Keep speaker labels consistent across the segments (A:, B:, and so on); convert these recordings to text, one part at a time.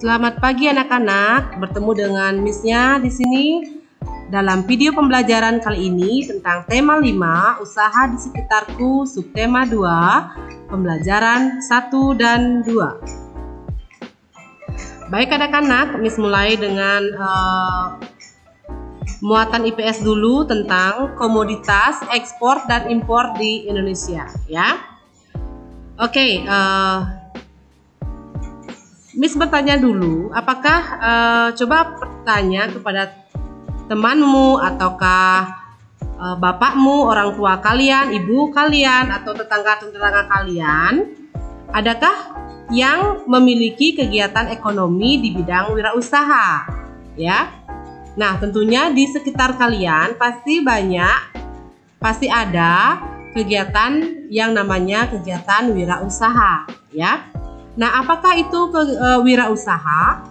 A: Selamat pagi anak-anak, bertemu dengan Miss-nya di sini dalam video pembelajaran kali ini tentang tema 5, usaha di sekitarku, subtema 2, pembelajaran 1 dan 2. Baik anak-anak, Miss mulai dengan muatan IPS dulu tentang komoditas ekspor dan impor di Indonesia, ya. Oke, Miss bertanya dulu, apakah coba bertanya kepada temanmu ataukah bapakmu, orang tua kalian, ibu kalian atau tetangga-tetangga kalian, adakah yang memiliki kegiatan ekonomi di bidang wirausaha, ya? Nah, tentunya di sekitar kalian pasti ada kegiatan yang namanya kegiatan wirausaha, ya. Nah, apakah itu wirausaha?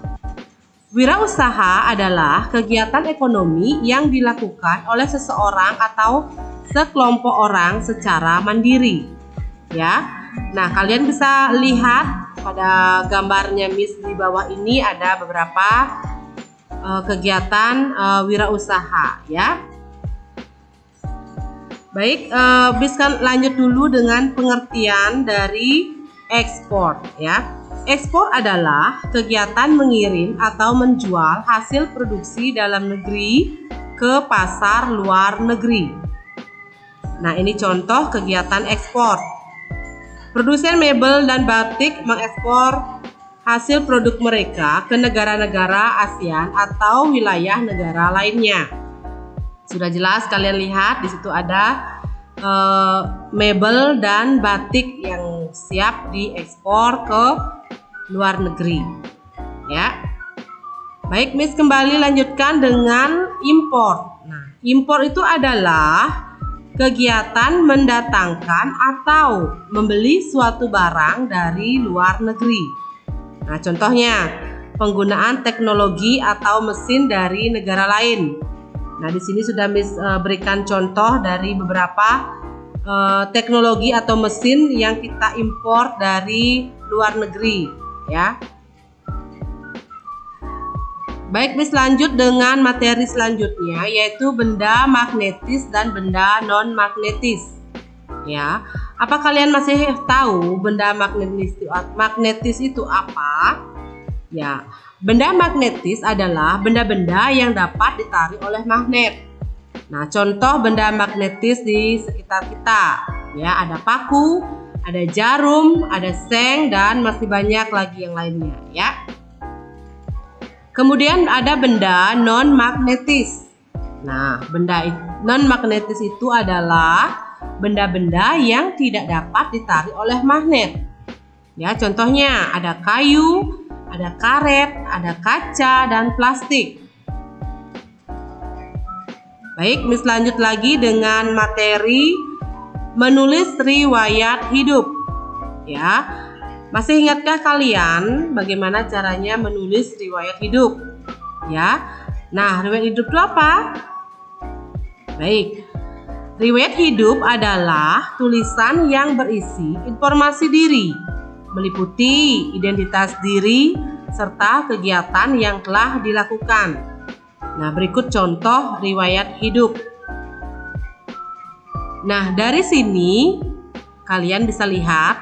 A: Wirausaha adalah kegiatan ekonomi yang dilakukan oleh seseorang atau sekelompok orang secara mandiri, ya. Nah, kalian bisa lihat pada gambarnya Miss di bawah ini ada beberapa kegiatan wirausaha, ya. Baik, Miss kan lanjut dulu dengan pengertian dari ekspor, ya. Ekspor adalah kegiatan mengirim atau menjual hasil produksi dalam negeri ke pasar luar negeri. Nah, ini contoh kegiatan ekspor. Produsen mebel dan batik mengekspor hasil produk mereka ke negara-negara ASEAN atau wilayah negara lainnya. Sudah jelas kalian lihat di situ ada mebel dan batik yang siap diekspor ke luar negeri, ya. Baik, Miss kembali lanjutkan dengan impor. Nah, impor itu adalah kegiatan mendatangkan atau membeli suatu barang dari luar negeri. Nah, contohnya penggunaan teknologi atau mesin dari negara lain. Nah, di sini sudah Miss berikan contoh dari beberapa teknologi atau mesin yang kita impor dari luar negeri, ya. Baik, Miss lanjut dengan materi selanjutnya, yaitu benda magnetis dan benda non magnetis, ya. Apa kalian masih tahu benda magnetis itu apa? Ya, benda magnetis adalah benda-benda yang dapat ditarik oleh magnet. Nah, contoh benda magnetis di sekitar kita, ya, ada paku, ada jarum, ada seng, dan masih banyak lagi yang lainnya, ya. Kemudian ada benda non magnetis. Nah, benda non magnetis itu adalah benda-benda yang tidak dapat ditarik oleh magnet. Ya, contohnya ada kayu, ada karet, ada kaca, dan plastik. Baik, Miss lanjut lagi dengan materi menulis riwayat hidup, ya. Masih ingatkah kalian bagaimana caranya menulis riwayat hidup, ya? Nah, riwayat hidup itu apa? Baik, riwayat hidup adalah tulisan yang berisi informasi diri, meliputi identitas diri serta kegiatan yang telah dilakukan. Nah, berikut contoh riwayat hidup. Nah, dari sini kalian bisa lihat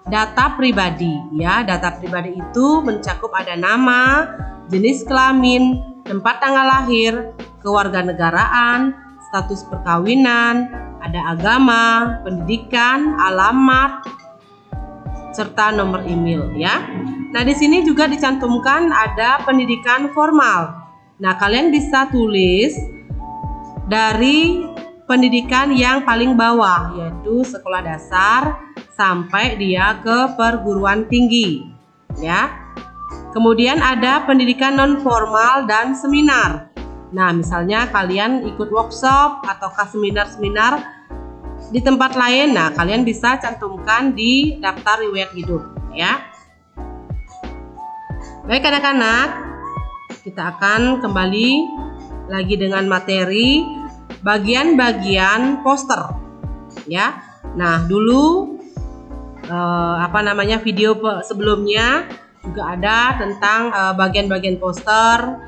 A: data pribadi, ya. Data pribadi itu mencakup ada nama, jenis kelamin, tempat tanggal lahir, kewarganegaraan, status perkawinan, ada agama, pendidikan, alamat, serta nomor email, ya. Nah, di sini juga dicantumkan ada pendidikan formal. Nah, kalian bisa tulis dari pendidikan yang paling bawah, yaitu sekolah dasar sampai dia ke perguruan tinggi, ya. Kemudian ada pendidikan non formal dan seminar. Nah, misalnya kalian ikut workshop ataukah seminar-seminar di tempat lain, nah kalian bisa cantumkan di daftar riwayat hidup, ya. Baik anak-anak, kita akan kembali lagi dengan materi bagian-bagian poster, ya. Nah, dulu video sebelumnya juga ada tentang bagian-bagian poster,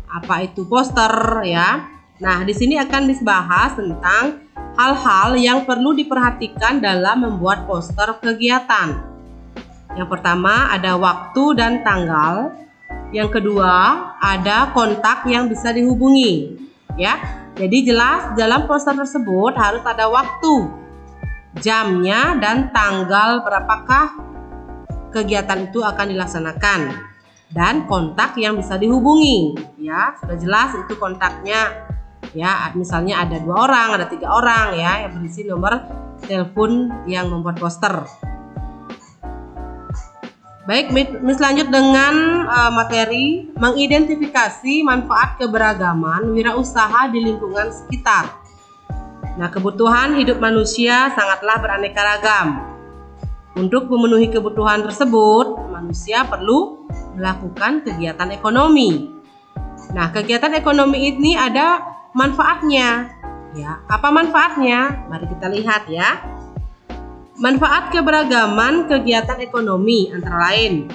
A: apa itu poster ya. Nah, di sini akan dibahas tentang hal-hal yang perlu diperhatikan dalam membuat poster kegiatan. Yang pertama ada waktu dan tanggal. Yang kedua ada kontak yang bisa dihubungi ya. Jadi jelas dalam poster tersebut harus ada waktu, jamnya, dan tanggal berapakah kegiatan itu akan dilaksanakan, dan kontak yang bisa dihubungi ya. Sudah jelas itu kontaknya ya, misalnya ada 2 orang, ada 3 orang ya, yang berisi nomor telepon yang membuat poster. Baik, Miss lanjut dengan materi mengidentifikasi manfaat keberagaman wirausaha di lingkungan sekitar. Nah, kebutuhan hidup manusia sangatlah beraneka ragam. Untuk memenuhi kebutuhan tersebut, manusia perlu melakukan kegiatan ekonomi. Nah, kegiatan ekonomi ini ada manfaatnya. Ya, apa manfaatnya? Mari kita lihat ya. Manfaat keberagaman kegiatan ekonomi antara lain.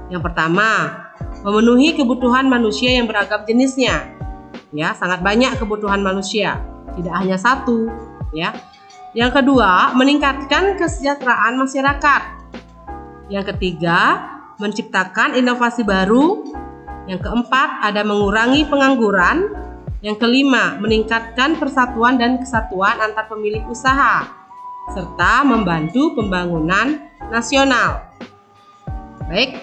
A: Yang pertama, memenuhi kebutuhan manusia yang beragam jenisnya. Ya, sangat banyak kebutuhan manusia, tidak hanya satu, ya. Yang kedua, meningkatkan kesejahteraan masyarakat. Yang ketiga, menciptakan inovasi baru. Yang keempat, ada mengurangi pengangguran. Yang kelima, meningkatkan persatuan dan kesatuan antar pemilik usaha, serta membantu pembangunan nasional. Baik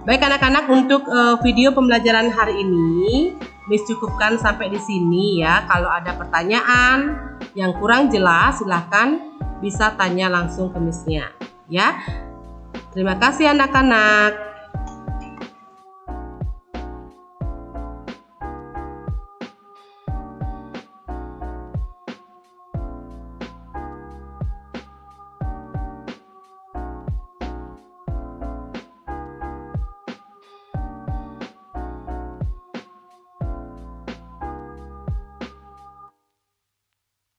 A: anak-anak, untuk video pembelajaran hari ini Miss cukupkan sampai di sini ya. Kalau ada pertanyaan yang kurang jelas, silahkan bisa tanya langsung ke Missnya ya. Terima kasih anak-anak.